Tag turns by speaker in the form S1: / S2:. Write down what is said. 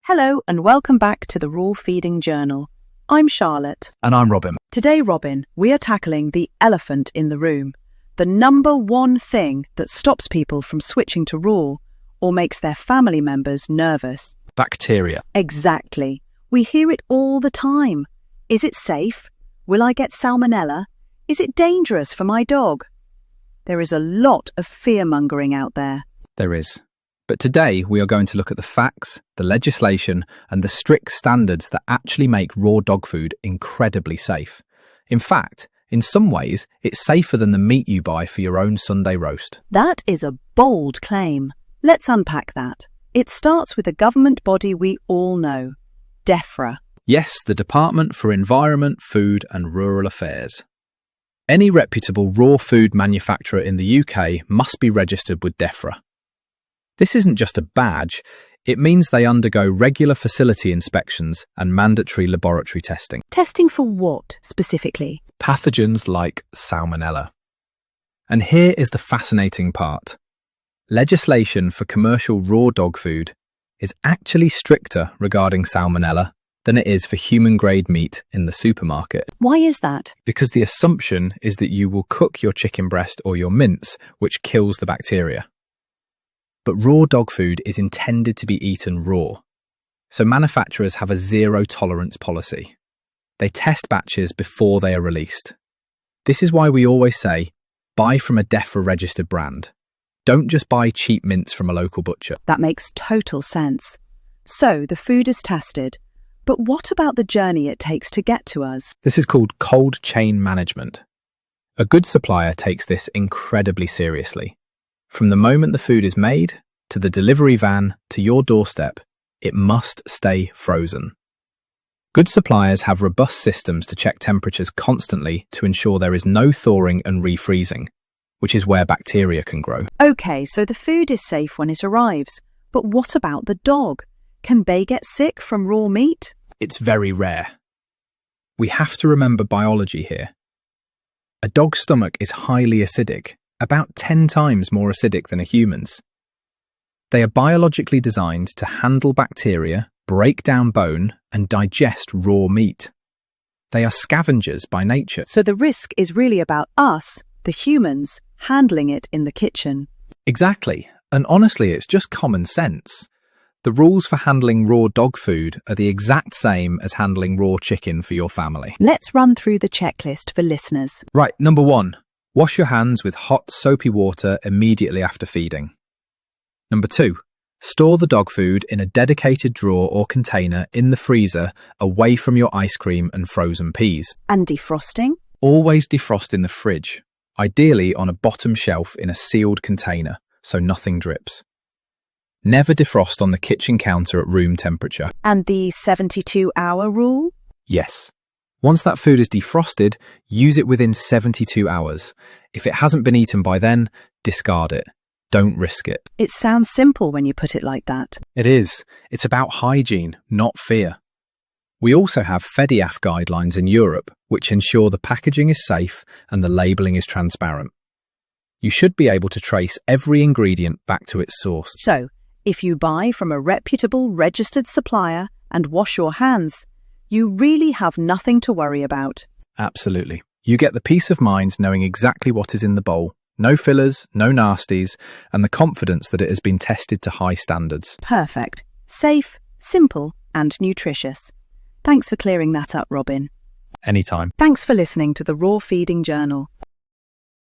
S1: Hello and welcome back to the Raw Feeding Journal. I'm Charlotte.
S2: And I'm Robin.
S1: Today, Robin, we are tackling the elephant in the room, the number one thing that stops people from switching to raw or makes their family members nervous.
S2: Bacteria.
S1: Exactly. We hear it all the time. Is it safe? Will I get Salmonella? Is it dangerous for my dog? There is a lot of fear-mongering out there.
S2: There is. But today we are going to look at the facts, the legislation, and the strict standards that actually make raw dog food incredibly safe. In fact, in some ways, it's safer than the meat you buy for your own Sunday roast.
S1: That is a bold claim. Let's unpack that. It starts with a government body we all know, DEFRA.
S2: Yes, the Department for Environment, Food and Rural Affairs. Any reputable raw food manufacturer in the UK must be registered with DEFRA. This isn't just a badge, it means they undergo regular facility inspections and mandatory laboratory testing.
S1: Testing for what, specifically?
S2: Pathogens like Salmonella. And here is the fascinating part. Legislation for commercial raw dog food is actually stricter regarding Salmonella than it is for human-grade meat in the supermarket.
S1: Why is that?
S2: Because the assumption is that you will cook your chicken breast or your mince, which kills the bacteria. But raw dog food is intended to be eaten raw, so manufacturers have a zero-tolerance policy. They test batches before they are released. This is why we always say, buy from a DEFRA-registered brand. Don't just buy cheap mince from a local butcher.
S1: That makes total sense. So the food is tested, but what about the journey it takes to get to us?
S2: This is called cold chain management. A good supplier takes this incredibly seriously. From the moment the food is made, to the delivery van, to your doorstep, it must stay frozen. Good suppliers have robust systems to check temperatures constantly to ensure there is no thawing and refreezing, which is where bacteria can grow.
S1: Okay, so the food is safe when it arrives, but what about the dog? Can they get sick from raw meat?
S2: It's very rare. We have to remember biology here. A dog's stomach is highly acidic, about 10 times more acidic than a human's. They are biologically designed to handle bacteria, break down bone, and digest raw meat. They are scavengers by nature.
S1: So the risk is really about us, the humans, handling it in the kitchen.
S2: Exactly, and honestly it's just common sense. The rules for handling raw dog food are the exact same as handling raw chicken for your family.
S1: Let's run through the checklist for listeners.
S2: Right, number 1. Wash your hands with hot, soapy water immediately after feeding. Number 2. Store the dog food in a dedicated drawer or container in the freezer away from your ice cream and frozen peas.
S1: And defrosting?
S2: Always defrost in the fridge, ideally on a bottom shelf in a sealed container, so nothing drips. Never defrost on the kitchen counter at room temperature.
S1: And the 72-hour rule?
S2: Yes. Once that food is defrosted, use it within 72 hours. If it hasn't been eaten by then, discard it. Don't risk it.
S1: It sounds simple when you put it like that.
S2: It is. It's about hygiene, not fear. We also have FEDIAF guidelines in Europe, which ensure the packaging is safe and the labelling is transparent. You should be able to trace every ingredient back to its source.
S1: So, if you buy from a reputable registered supplier and wash your hands, you really have nothing to worry about.
S2: Absolutely. You get the peace of mind knowing exactly what is in the bowl. No fillers, no nasties, and the confidence that it has been tested to high standards.
S1: Perfect. Safe, simple, and nutritious. Thanks for clearing that up, Robin.
S2: Anytime.
S1: Thanks for listening to the Raw Feeding Journal.